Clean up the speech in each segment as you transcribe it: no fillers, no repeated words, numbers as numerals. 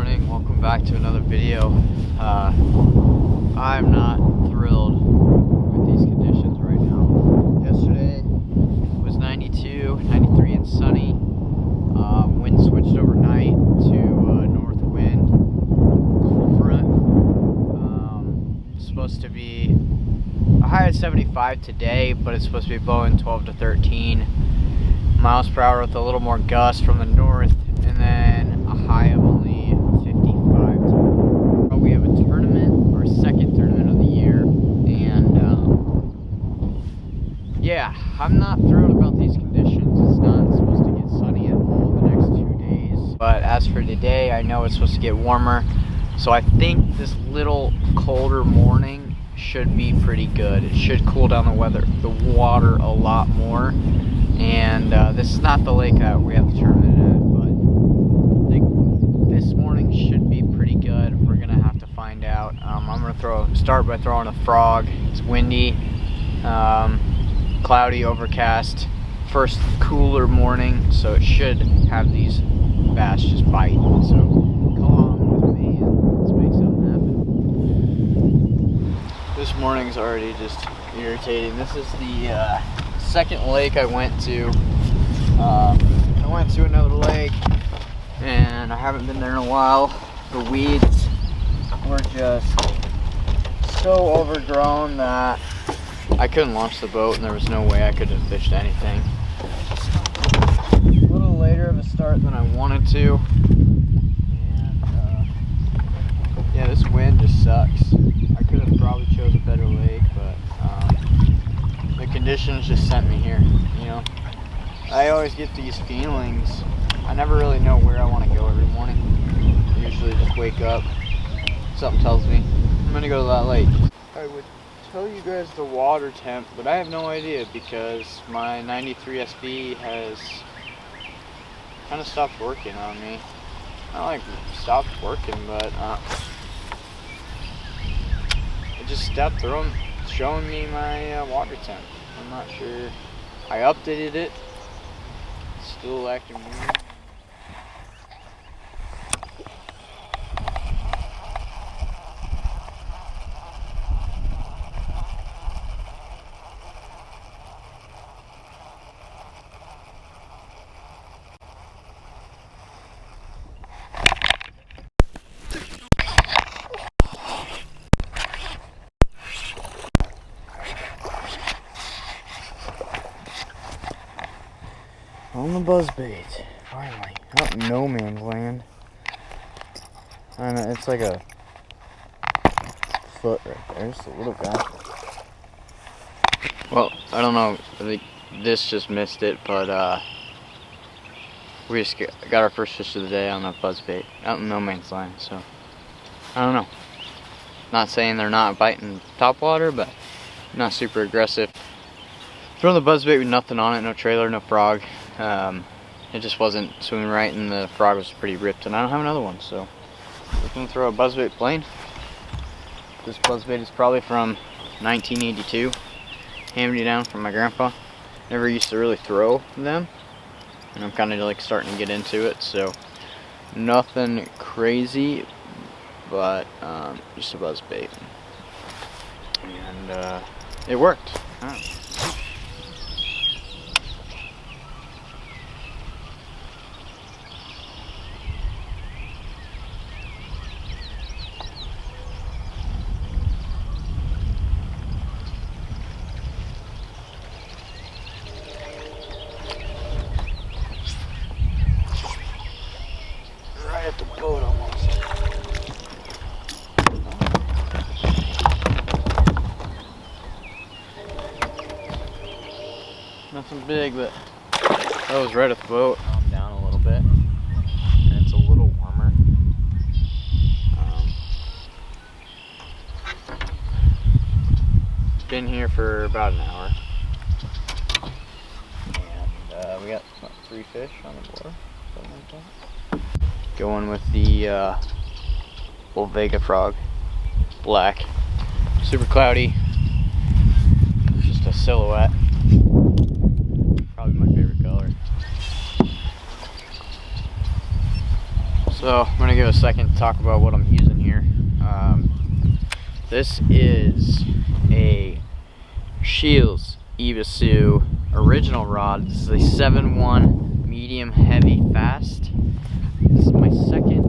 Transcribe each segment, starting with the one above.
morning, welcome back to another video. I'm not thrilled with these conditions right now. Yesterday was 92, 93 and sunny. Wind switched overnight to north wind, cold front. It's supposed to be a high of 75 today, but it's supposed to be blowing 12 to 13 miles per hour with a little more gust from the north, and then a high of only 55. But we have a tournament, our second tournament of the year, and yeah, I'm not thrilled about these conditions. It's not supposed to get sunny at all the next 2 days. But as for today, I know it's supposed to get warmer, so I think this little colder morning should be pretty good. It should cool down the water a lot more. And this is not the lake that we have the tournament at, but I think this morning should be pretty good. We're gonna have to find out. I'm gonna start by throwing a frog. It's windy, cloudy, overcast. First cooler morning, so it should have these bass just bite. So come on with me and let's make something happen. This morning's already just irritating. This is the second lake I went to. I went to another lake and I haven't been there in a while. The weeds were just so overgrown that I couldn't launch the boat, and there was no way I could have fished anything. A little later of a start than I wanted to, and yeah, this wind just sucks. I could have probably chose a better lake, but the conditions just sent me here, you know. I always get these feelings. I never really know where I want to go every morning. I usually just wake up, something tells me I'm gonna go to that lake. I would tell you guys the water temp, but I have no idea because my 93 SV has kind of stopped working on me. Not like stopped working, but it just stopped showing me my water temp. I'm not sure. I updated it. It's still acting weird. On the buzzbait, finally, out in no man's land. I know, it's like a foot right there, just a little guy. Well, I don't know, I think this just missed it, but we just got our first fish of the day on a buzzbait, out in no man's land, so I don't know. Not saying they're not biting topwater, but not super aggressive. Throwing the buzzbait with nothing on it, no trailer, no frog. It just wasn't swimming right, and the frog was pretty ripped, and I don't have another one, so we're gonna throw a buzzbait plain. This buzzbait is probably from 1982, handed me down from my grandpa. Never used to really throw them, and I'm kind of like starting to get into it, so nothing crazy, but just a buzzbait, and it worked. At the boat almost. Nothing big, but that was right at the boat. I'm down a little bit, and it's a little warmer. Been here for about an hour, and we got 3 fish on the board, something like that. Going with the old Vega frog, black, super cloudy, just a silhouette, probably my favorite color. So I'm gonna give a second to talk about what I'm using here. This is a Shields Evasu original rod. This is a 7-1 medium heavy fast. This is my second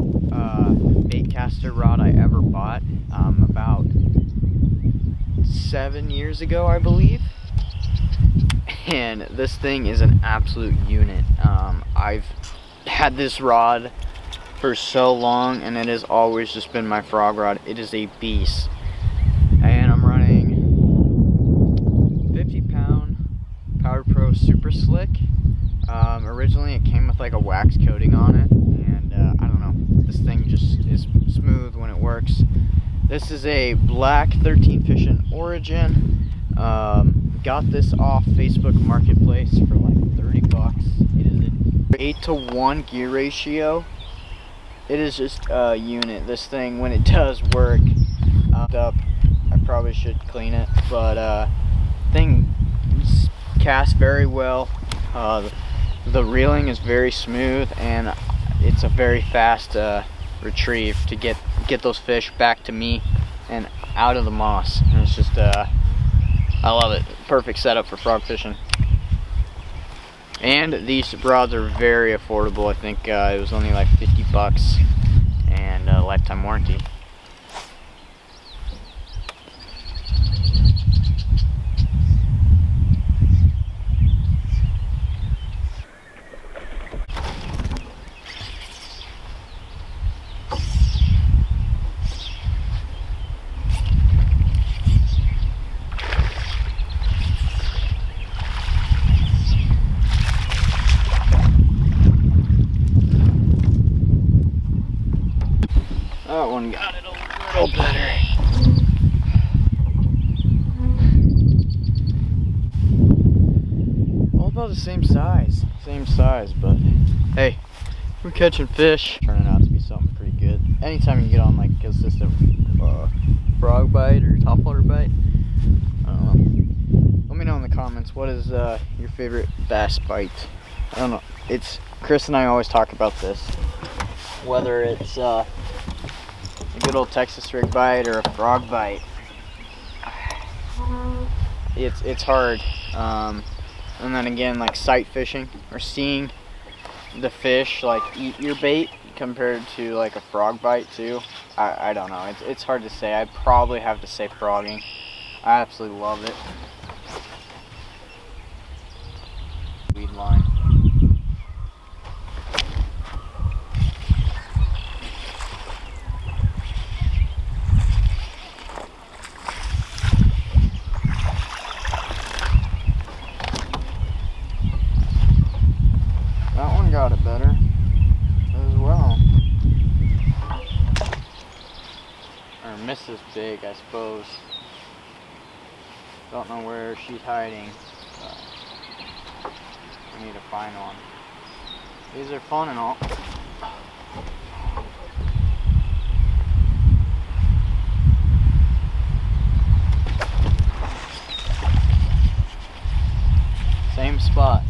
baitcaster rod I ever bought, about 7 years ago, I believe. And this thing is an absolute unit. I've had this rod for so long, and it has always just been my frog rod. It is a beast. And I'm running 50-pound Power Pro Super Slick. Originally it came with like a wax coating on it, and I don't know, this thing just is smooth when it works. This is a black 13 Fishing Origin. Got this off Facebook Marketplace for like 30 bucks. It is an 8-to-1 gear ratio. It is just a unit. This thing, when it does work, up, I probably should clean it, but thing casts very well. The reeling is very smooth, and it's a very fast retrieve to get those fish back to me and out of the moss. And it's just I love it. Perfect setup for frog fishing. And these rods are very affordable. I think it was only like 50 bucks and a lifetime warranty. That one got it a little better. All about the same size, but hey, we're catching fish. Turning out to be something pretty good. Anytime you get on like consistent frog bite or topwater bite, I don't know. Let me know in the comments, what is your favorite bass bite? I don't know. It's Chris and I always talk about this. Whether it's a good old Texas rig bite or a frog bite, it's hard. And then again, like sight fishing or seeing the fish like eat your bait compared to like a frog bite too. I don't know. It's hard to say. I'd probably have to say frogging. I absolutely love it. Weed line. Got it better as well, or Mrs. Big, I suppose. Don't know where she's hiding, but we need to find one. These are fun and all. Same spot.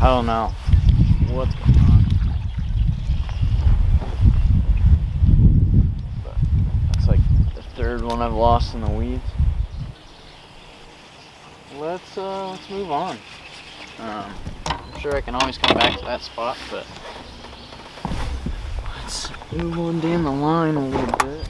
I don't know what's going on. But that's like the third one I've lost in the weeds. Let's move on. I'm sure I can always come back to that spot, but let's move on down the line a little bit.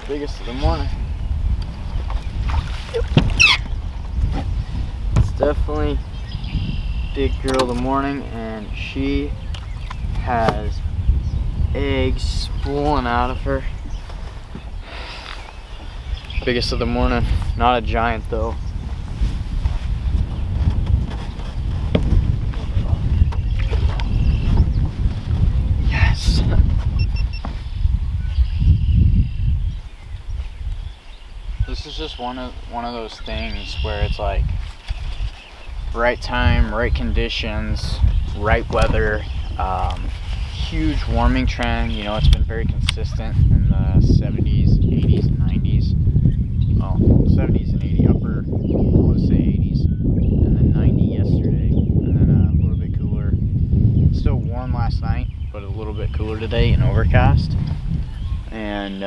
Biggest of the morning. Yep. It's definitely big girl of the morning, and she has eggs spooling out of her. Biggest of the morning. Not a giant though. Yes. This is just one of those things where it's like right time, right conditions, right weather, huge warming trend. You know, it's been very consistent in the 70s, 80s, and 90s. Well, 70s and 80s, let's say 80s, and then 90 yesterday, and then a little bit cooler. Still warm last night, but a little bit cooler today and overcast, and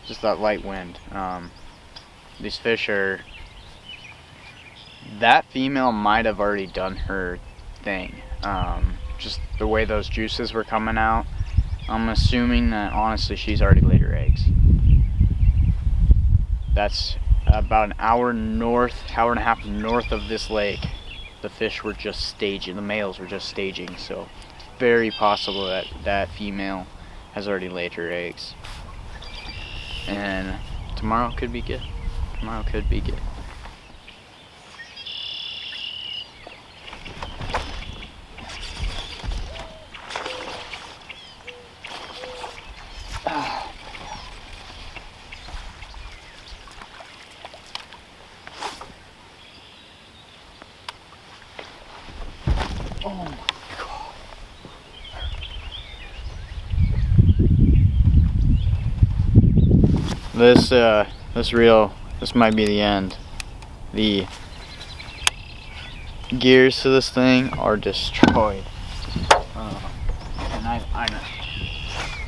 just that light wind. These fish are, that female might have already done her thing. Just the way those juices were coming out, I'm assuming that honestly she's already laid her eggs. That's about an hour and a half north of this lake. The fish were just staging, the males were just staging, so very possible that that female has already laid her eggs. And tomorrow could be good. Tomorrow could be good. Oh my God. This reel, this might be the end. The gears to this thing are destroyed. And I know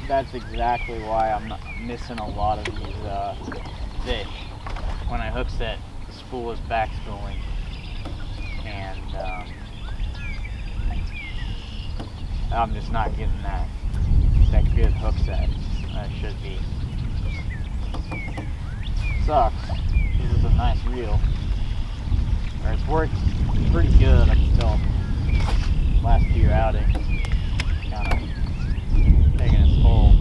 that's exactly why I'm not missing a lot of these fish. When I hook set, the spool is back spooling, and I'm just not getting that good hook set that it should be. Sucks. This is a nice reel. Or it's worked pretty good, I can tell. Last few outings, kind of taking its toll.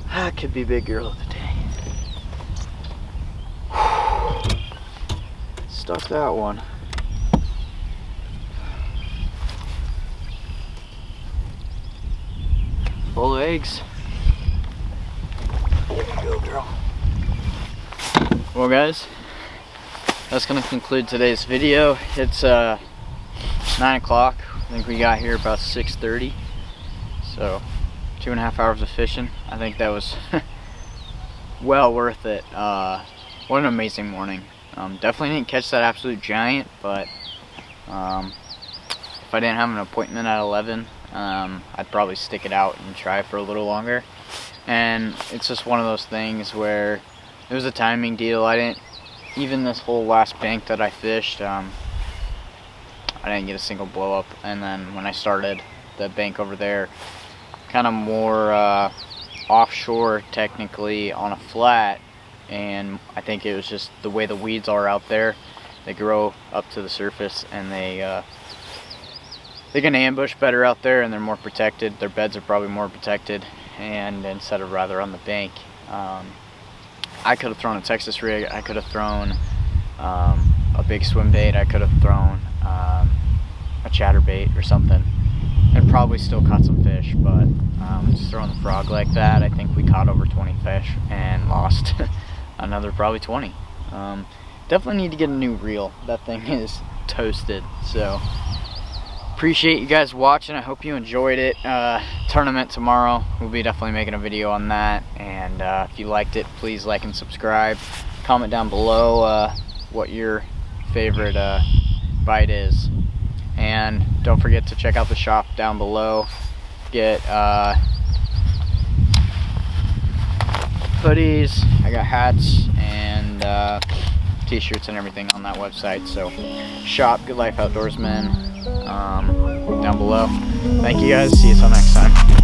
That could be big girl of the day. Stuck that one. Full of eggs. There you go, girl. Well, guys, that's gonna conclude today's video. It's 9 o'clock. I think we got here about 6:30, so 2.5 hours of fishing. I think that was well worth it. What an amazing morning. Definitely didn't catch that absolute giant, but if I didn't have an appointment at 11, I'd probably stick it out and try for a little longer. And it's just one of those things where it was a timing deal. I didn't, even this whole last bank that I fished, I didn't get a single blow up. And then when I started the bank over there, kind of more offshore technically on a flat, and I think it was just the way the weeds are out there. They grow up to the surface, and they can ambush better out there, and they're more protected. Their beds are probably more protected, and instead of rather on the bank. I could have thrown a Texas rig, I could have thrown a big swim bait, I could have thrown a chatterbait or something, and probably still caught some fish, but just throwing the frog like that, I think we caught over 20 fish and lost another probably 20. Definitely need to get a new reel. That thing is toasted. So appreciate you guys watching. I hope you enjoyed it. Tournament tomorrow, we'll be definitely making a video on that, and if you liked it, please like and subscribe. Comment down below what your favorite bite is, and don't forget to check out the shop down below. Get hoodies, I got hats and t-shirts and everything on that website. So shop GoodLife Outdoorsman down below. Thank you guys, see you till next time.